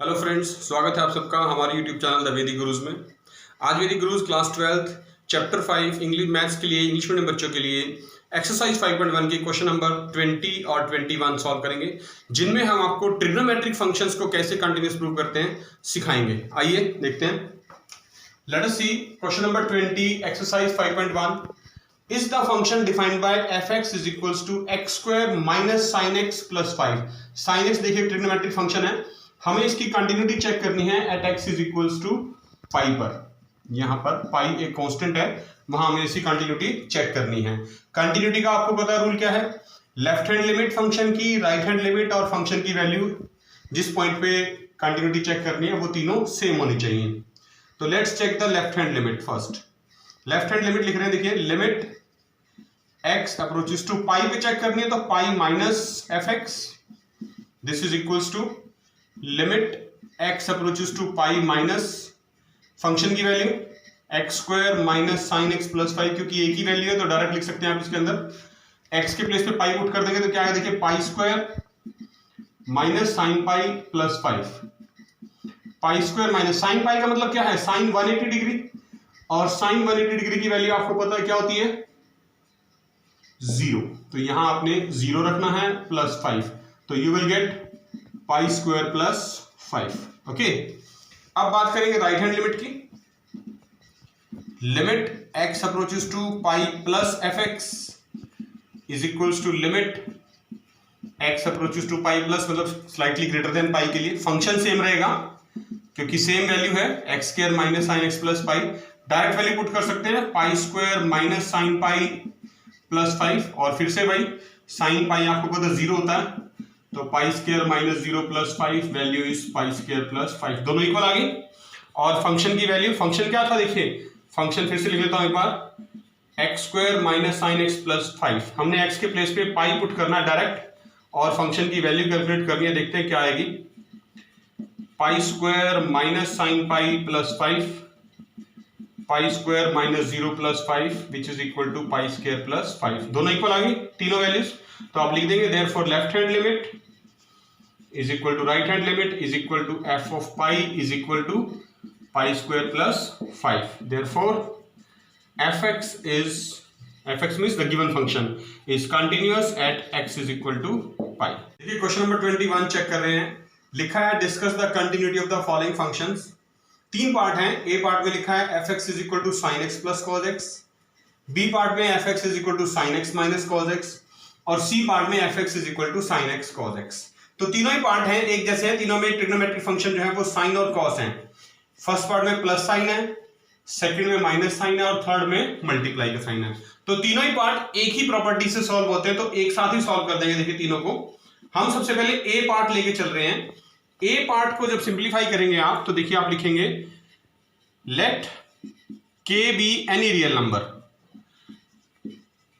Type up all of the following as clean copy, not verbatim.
Hello friends, स्वागत है आप सबका हमारे यूट्यूब चैनल द वैदिक गुरुज में। आज वैदिक gurus class 12 chapter 5 English maths के लिए इंग्लिश मीडियम बच्चों के लिए एक्सरसाइज 5.1 के क्वेश्चन नंबर 20 और 21 सॉल्व करेंगे, जिनमें हम आपको ट्रिग्नोमेट्रिक फंक्शंस को कैसे कंटिन्यूअस प्रूव करते हैं सिखाएंगे। आइए देखते हैं। Let us see question number 20 exercise 5.1 is the function defined by fx is equals to x square minus sin x plus 5। sin x देखिए ट्रिग्नोमेट्रिक फंक्शन है, हमें इसकी कंटिन्यूटी चेक करनी है at x is equals to pi पर। यहां पर पाई एक कांस्टेंट है, वहां हमें इसकी कंटिन्यूटी चेक करनी है। कंटिन्यूटी का आपको पता है रूल क्या है, लेफ्ट हैंड लिमिट फंक्शन की, राइट हैंड लिमिट और फंक्शन की वैल्यू जिस पॉइंट पे कंटिन्यूटी चेक करनी है वो तीनों सेम होनी चाहिए। तो let's check the left hand limit first. Left hand limit लिख रहे हैं, देखिए limit x approaches to pi पे चेक करनी है, तो pi minus F X this is equals to limit x approaches to pi minus function की value x square minus sine x plus 5, क्योंकि एक ही वैल्यू है तो डायरेक्ट लिख सकते हैं आप इसके अंदर। x के प्लेस पे पाई पुट कर देंगे तो क्या है, देखिए पाई square minus sine pi plus 5। Pi square minus sine पाई का मतलब क्या है, साइन 180 डिग्री, और साइन 180 डिग्री की वैल्यू आपको पता है क्या होती है, 0। तो यहां आपने 0 रखना है प्लस 5, तो you will get pi square plus 5। Okay, अब बात करेंगे राइट हैंड लिमिट की। Limit x approaches to pi plus F x is equals to limit x approaches to pi plus, मतलब स्लाइटली ग्रेटर देन पाई के लिए function same रहेगा क्योंकि same value है X square minus sine x plus pi. Direct value put कर सकते हैं, pi square minus sine pi plus 5, और फिर से भाई साइन पाई आपको पता 0 होता है, तो पाई square minus 0 plus 5 value is pi square plus 5, दोनों इक्वल आ गई। और फंक्शन की वैल्यू, फंक्शन क्या था देखिए, फंक्शन फिर से लिख लेता हूं एक बार, x square minus sine x plus 5। हमने एक्स के प्लेस पे पाई पुट करना है डायरेक्ट, और फंक्शन की वैल्यू कैलकुलेट करनी है, देखते हैं क्या आएगी। Pi square minus sine pi plus 5, pi square minus 0 plus 5 which is equal to pi square plus 5, दोनों इक्वल आ गई तीनों वैल्यूज। तो आप लिख देंगे therefore left hand limit is equal to right hand limit is equal to f of pi is equal to pi square plus 5। Therefore f x means the given function is continuous at x is equal to pi. देखिए question number 21 check कर रहे हैं, लिखा है discuss the continuity of the following functions. तीन part हैं, a part में लिखा है f x is equal to sine x plus cos x, b part में f x is equal to sine x minus cos x, और c part में f x is equal to sine x cos x. तो तीनों ही part हैं एक जैसे हैं, तीनों में ट्रिग्नोमेट्रिक फंक्शन जो है वो साइन और कॉस हैं। फर्स्ट पार्ट में प्लस साइन है, सेकंड में माइनस साइन है, और थर्ड में मल्टीप्लाई का साइन है। तो तीनों ही पार्ट एक ही प्रॉपर्टी से सॉल्व होते हैं, तो एक साथ ही सॉल्व कर देंगे। देखिए तीनों को हम सबसे पहले ए पार्ट लेके चल रहे हैं। ए पार्ट को जब सिंप्लीफाई करेंगे आप, तो देखिए आप लिखेंगे लेट के बी एनी रियल नंबर।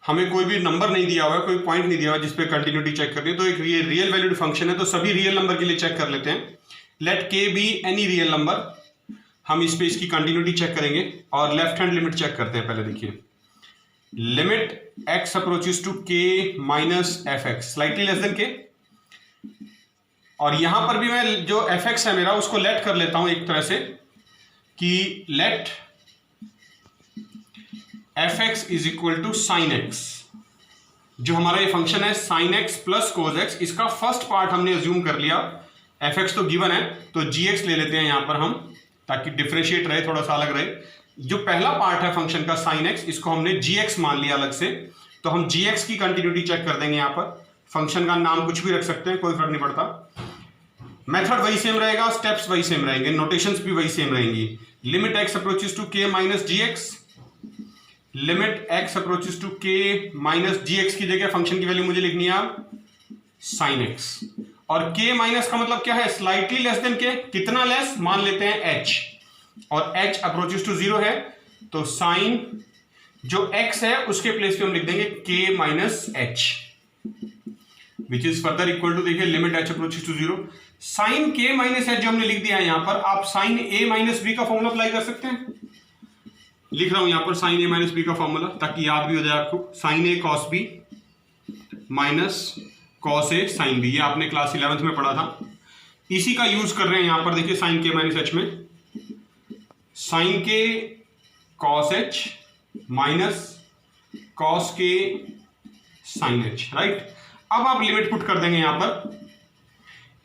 हमें कोई भी नंबर नहीं दिया हुआ है, कोई पॉइंट नहीं दिया हुआ जिसपे कंटिन्यूटी चेक करनी है, तो एक रियल वैल्यूड फंक्शन है, तो सभी रियल नंबर के लिए चेक कर लेते हैं। लेट के बी एनी रियल नंबर, हम इस पे इसकी कंटिन्यूटी चेक करेंगे, और लेफ्ट हैंड लिमिट चेक करते हैं। पहले देखिए लिमिट एक्स अप्रोचेस टू के minus F x slightly less than के, और यहां पर भी मैं जो एफ एक्स है मेरा उसको लेट कर लेता हूं एक तरह से कि let F x is equal to sine X. जो हमारा ये फंक्शन है sine x plus cos X, इसका फर्स्ट पार्ट हमने अज्यूम कर लिया, एफ एक्स तो गिवन है तो जी एक्स ले लेते हैं यहां पर हम, ताकि डिफरेंशिएट रहे, थोड़ा सा अलग रहे। जो पहला पार्ट है फंक्शन का साइन एक्स, इसको हमने जी एक्स मान लिया अलग से, तो हम जी एक्स की कंटिन्यूटी चेक कर देंगे। यहां पर फंक्शन का नाम कुछ भी रख सकते हैं, कोई फर्क नहीं पड़ता। मेथड वही सेम रहेगा, स्टेप्स वही सेम रहेंगे, नोटेशंस भी वही सेम रहेंगी। लिमिट एक्स अप्रोचेस टू के minus ji X, limit x approaches to के माइनस जी एक्स की जगह फंक्शन की वैल्यू मुझे लिखनी है साइन एक्स, और के माइनस का मतलब क्या है, स्लाइटली लेस देन के, कितना लेस मान लेते हैं एच, और एच अप्रोचेस टू 0 है, तो साइन जो एक्स है उसके प्लेस पे हम लिख देंगे k minus h which is further equal to, देखिए limit H approaches to 0, sine k minus h जो हमने लिख दिया है यहां पर, आप साइन ए माइनस बी का फॉर्मूला अप्लाई कर सकते हैं। लिख रहा हूं यहां पर साइन ए माइनस बी का फॉर्मूला, ताकि याद भी हो जाए आपको। Sine a cos b minus cos a sine b, ये आपने क्लास 11th में पढ़ा था। इसी का यूज कर रहे हैं यहां पर, देखिए साइन के माइनस एच में, साइन के कॉस एच माइनस कॉस के साइन एच, राइट। अब आप लिमिट पुट कर देंगे यहां पर,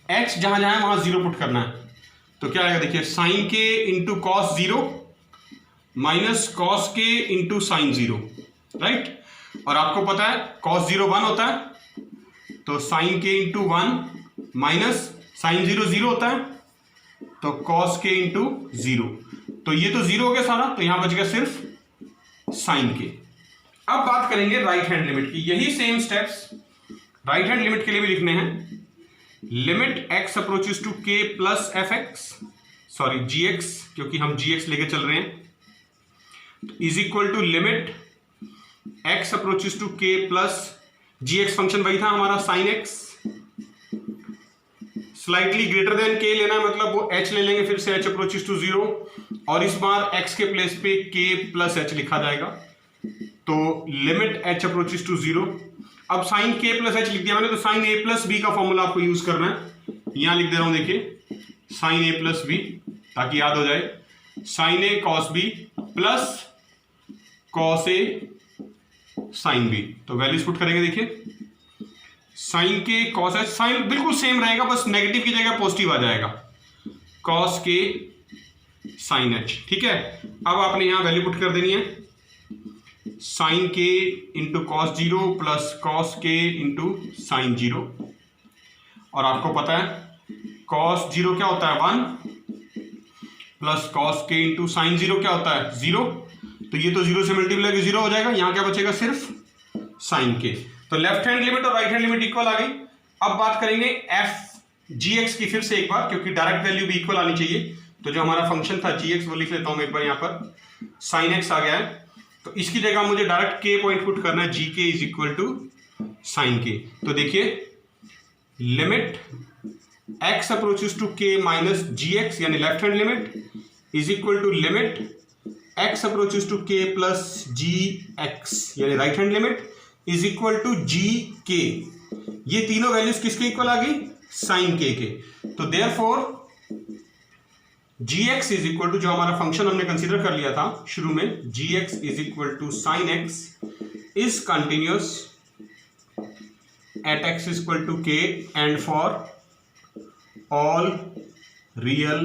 एच जहां जहां वहां जीरो पुट करना है, तो क्या आएगा देखिए, साइन के into cos zero minus cos के इंटू साइन जीरो, राइट। और आपको पता है कॉस जीरो 1 होता है, तो साइन के इंटू 1 माइनस साइन जीरो 0 होता है, तो कॉस के इंटू 0, तो ये तो 0 हो गया सारा, तो यहां बच गया सिर्फ साइन के। अब बात करेंगे राइट हैंड लिमिट की, यही same steps right hand limit के लिए भी लिखने हैं। लिमिट एक्स अप्रोचेस टू के plus F X, sorry G X, क्योंकि हम जी एक्स लेके चल रहे हैं, is equal to limit x approaches to के प्लस जी एक्स, फंक्शन वही था हमारा sine X, slightly greater than K लेना है, मतलब वो एच ले लेंगे, फिर से एच अप्रोचेस टू 0, और इस बार एक्स के प्लेस पे के प्लस एच लिखा जाएगा, तो लिमिट एच अप्रोचेस टू 0। अब साइन के प्लस एच लिख दिया मैंने, तो साइन ए प्लस बी का फॉर्मूला आपको यूज करना है, यहां लिख दे रहा हूं, देखिए साइन ए प्लस बी, ताकि याद हो जाए, sign a cos B plus cos a sine B, तो वैल्यूज पुट करेंगे, देखिए साइन के कॉस एच, साइन बिल्कुल सेम रहेगा, बस नेगेटिव की जगह पॉजिटिव आ जाएगा, कॉस के साइन एच, ठीक है। अब आपने यहां वैल्यू पुट कर देनी है, साइन के into cos zero plus cos के इंटू साइन जीरो, और आपको पता है कॉस जीरो क्या होता है 1 प्लस कॉस के इंटू साइन जीरो क्या होता है 0, तो ये तो 0 से मल्टीप्लाई करके 0 हो जाएगा, यहां क्या बचेगा सिर्फ साइन के। तो लेफ्ट हैंड लिमिट और राइट हैंड लिमिट इक्वल आ गई। अब बात करेंगे एफ जी एक्स की फिर से एक बार, क्योंकि डायरेक्ट वैल्यू भी इक्वल आनी चाहिए, तो जो हमारा फंक्शन था जी एक्स वो लिख लेता हूं मैं एक बार, यहां पर साइन एक्स आ गया है, तो इसकी जगह मुझे डायरेक्ट के पॉइंट पुट करना है, जी के is equal to sign k. तो देखिए लिमिट एक्स अप्रोचेस टू के माइनस जी एक्स, यानी left hand limit, is equal to limit x approaches to के प्लस जी एक्स, यानी right hand limit, is equal to g k. ये तीनों values किसके equal आ गई, साइन के के। तो therefore G x is equal to, जो हमारा फंक्शन हमने कंसीडर कर लिया था शुरू में, g x is equal to sine x is continuous at x is equal to k and for all real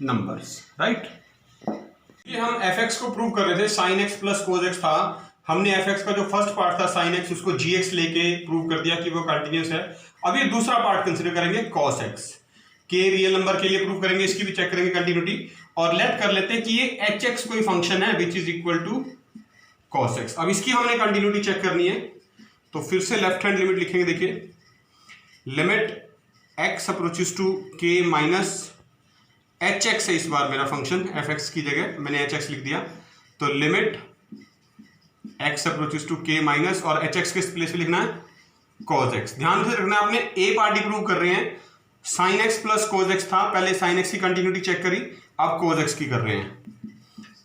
numbers, right. ये हम एफ एक्स को प्रूव कर रहे थे, sine x plus cos x था, हमने एफ एक्स का जो फर्स्ट पार्ट था साइन एक्स, उसको जी एक्स लेके प्रूव कर दिया कि वो कंटिन्यूअस है। अब ये दूसरा पार्ट कंसीडर करेंगे कॉस एक्स, के रियल नंबर के लिए प्रूव करेंगे, इसकी भी चेक करेंगे कंटिन्यूटी, और लेट कर लेते हैं कि ये एच एक्स कोई फंक्शन है which is equal to cos X. अब इसकी हमने कंटिन्यूटी चेक करनी है, तो फिर से लेफ्ट हैंड लिमिट लिखेंगे, देखिए लिमिट एक्स अप्रोचेस टू के माइनस एच एक्स है इस बार मेरा फंक्शन, एफ एक्स की जगह मैंने एच एक्स लिख दिया, तो लिमिट एक्स अप्रोचेस टू के माइनस, और एच एक्स के प्लेस पे लिखना है कॉस एक्स। ध्यान से रखना, आपने ए पार्टी प्रूव कर रहे हैं, sine x plus cos x था, पहले साइन एक्स की कंटिन्यूटी चेक करी, अब कोस एक्स की कर रहे हैं,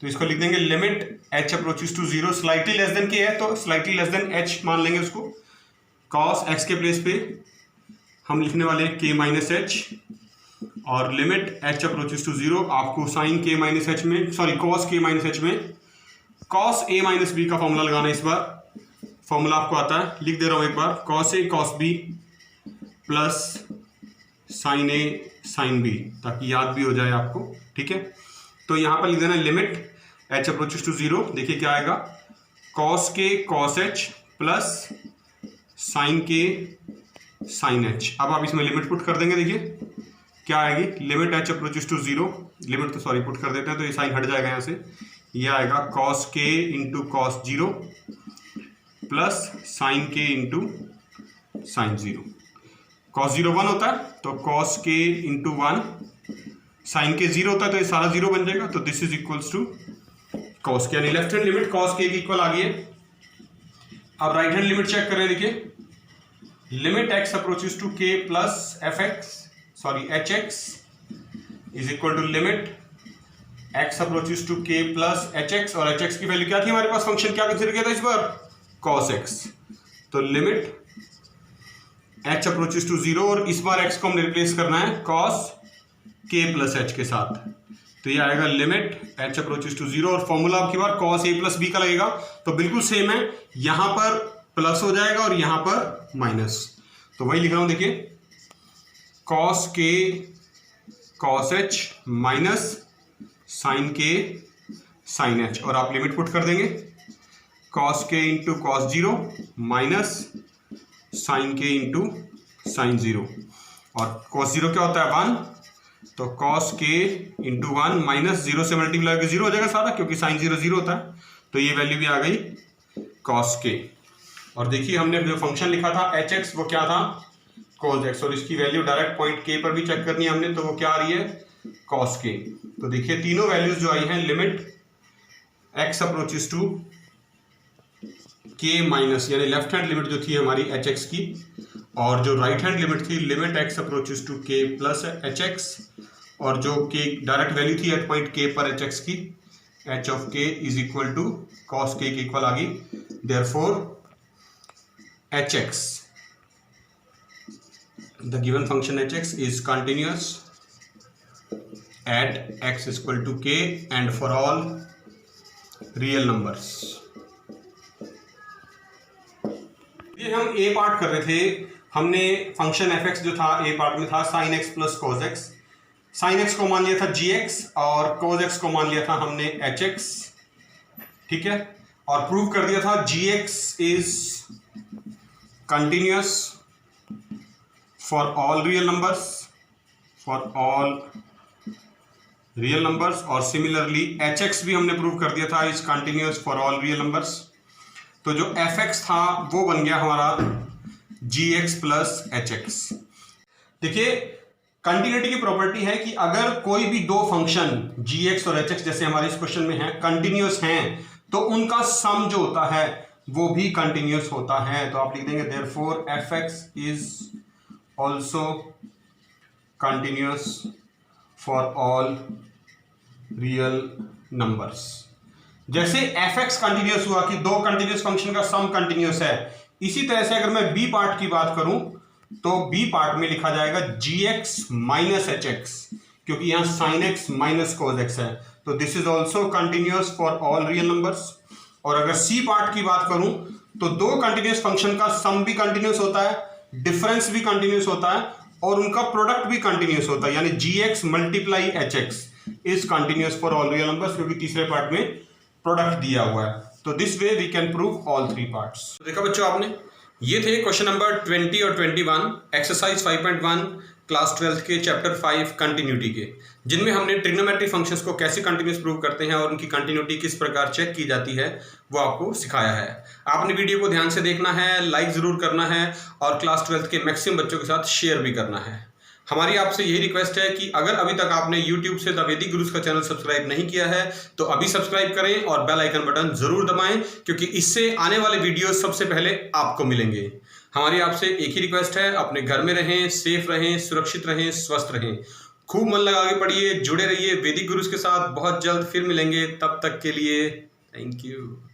तो इसको लिख देंगे limit H approaches to 0, slightly less than K है तो स्लाइटली लेस देन एच मान लेंगे उसको, कॉस एक्स के प्लेस पे हम लिखने वाले हैं के माइनस एच, और लिमिट एच अप्रोचेस टू 0, आपको साइन के माइनस एच में, सॉरी कॉस के माइनस एच में कॉस ए माइनस बी का फॉर्मूला लगाना है, इस बार फॉर्मूला आपको आता है, लिख दे रहा हूं एक बार, cos A cos B plus sign A sine B, ताकि याद भी हो जाए आपको, ठीक है। तो यहां पर लिख देना लिमिट एच अप्रोचेस टू 0, देखिए क्या आएगा, कॉस के कॉस एच प्लस साइन के साइन एच। अब आप इसमें लिमिट पुट कर देंगे, देखिए क्या आएगी, limit H approaches to 0, limit तो सॉरी पुट कर देते हैं, तो ये साइन हट जाएगा यहाँ से, ये आएगा कॉस के इंटू कॉस 0 प्लस साइन के इंटू साइन 0। कॉस 0 1 होता है, तो कॉस के इंटू 1, साइन के 0 होता है, तो ये सारा 0 बन जाएगा, तो this is equals to cos K, यानी left hand limit cos K equal आ गई है। अब राइट हैंड लिमिट चेक करें, देखिए लिमिट एक्स अप्रोचेस टू के plus F X, sorry H X is equal to limit x approaches to के plus H X, और एच एक्स की वैल्यू क्या थी हमारे पास, फंक्शन क्या कंसीडर किया था इस बार, कॉस एक्स, तो लिमिट h अप्रोचेस टू 0 और इस बार x को हमने रिप्लेस करना है cos k प्लस h के साथ। तो ये आएगा लिमिट h अप्रोचेस टू 0 और फॉर्मूला आपकी बार cos a प्लस b का लगेगा। तो बिल्कुल सेम है, यहां पर प्लस हो जाएगा और यहां पर माइनस। तो वही लिख रहा हूं, देखिए cos k cos h minus sine k sine h, और आप लिमिट पुट कर देंगे cos k into cos 0 minus sine k into sine 0, और cos 0 क्या होता है 1, तो cos k इंटू 1 माइनस 0 से मल्टीप्लाई करके 0 हो जाएगा सारा, क्योंकि साइन 0 0 होता है। तो ये वैल्यू भी आ गई cos k। और देखिए हमने जो फंक्शन लिखा था hx वो क्या था cos x, और इसकी वैल्यू डायरेक्ट पॉइंट k पर भी चेक करनी है हमने, तो वो क्या आ रही है cos k। तो देखिए तीनों वैल्यूज जो आई हैं, limit x approaches to k minus, यानी लेफ्ट हैंड लिमिट जो थी हमारी hx की, और जो राइट हैंड लिमिट थी limit x approaches to k plus hx, और जो k डायरेक्ट वैल्यू थी एट पॉइंट k पर hx की, h of k is equal to cos k के इक्वल आ गई। Therefore hx, the given function hx is continuous at x is equal to k and for all real numbers। ये हम a part कर रहे थे, हमने फंक्शन fx जो था a पार्ट में था sin x plus cos x, sin x को मान लिया था gx और cos x को मान लिया था हमने hx, ठीक है, और प्रूव कर दिया था gx is continuous for all real numbers, और सिमिलरली hx भी हमने प्रूव कर दिया था is continuous for all real numbers. तो जो fx था वो बन गया हमारा gx प्लस hx। देखिए कंटिन्यूटी की प्रॉपर्टी है कि अगर कोई भी दो फंक्शन gx और hx जैसे हमारे इस क्वेश्चन में है कंटिन्यूअस हैं, तो उनका सम जो होता है वो भी कंटिन्यूअस होता है। तो आप लिख देंगे therefore fx is also continuous for all real numbers। जैसे fx कंटिन्यूअस हुआ कि दो कंटिन्यूअस फंक्शन का सम कंटिन्यूअस है, इसी तरह से अगर मैं b पार्ट की बात करूं तो b पार्ट में लिखा जाएगा gx माइनस hx, क्योंकि यहां sin x minus cos x है, तो this is also continuous for all real numbers. और अगर c पार्ट की बात करूं तो दो कंटिन्यूअस फंक्शन का सम भी कंटिन्यूअस होता है, डिफरेंस भी कंटिन्यूअस होता है, और उनका प्रोडक्ट भी कंटिन्यूअस होता है, यानी gx multiply hx is continuous for all real numbers, क्योंकि तीसरे पार्ट में प्रोडक्ट दिया हुआ है। तो this way we can prove all three parts. देखा बच्चों आपने, ये थे क्वेश्चन नंबर 20 और 21 एक्सरसाइज 5.1 क्लास 12 के चैप्टर 5 कंटिन्यूटी के, जिनमें हमने ट्रिग्नोमेट्रिक फंक्शंस को कैसे कंटिन्यूस प्रूव करते हैं और उनकी कंटिन्यूटी किस प्रकार चेक की जाती है वो आपको सिखाया है। आपने वीडियो को ध्यान से देखना है, लाइक ज़रूर करना है और क्लास 12 के मैक्सिमम बच्चों के साथ शेयर भी करना है। हमारी आपसे यही रिक्वेस्ट है कि अगर अभी तक आपने YouTube से द वैदिक गुरुज का चैनल सब्सक्राइब नहीं किया है तो अभी सब्सक्राइब करें और बेल आइकन बटन जरूर दबाएं, क्योंकि इससे आने वाले वीडियो सबसे पहले आपको मिलेंगे। हमारी आपसे एक ही रिक्वेस्ट है, अपने घर में रहें, सेफ रहें, सुरक्षित रहें, स्वस्थ रहें, खूब मन लगा के पढ़िए, जुड़े रहिए वैदिक गुरुज के साथ। बहुत जल्द फिर मिलेंगे, तब तक के लिए थैंक यू।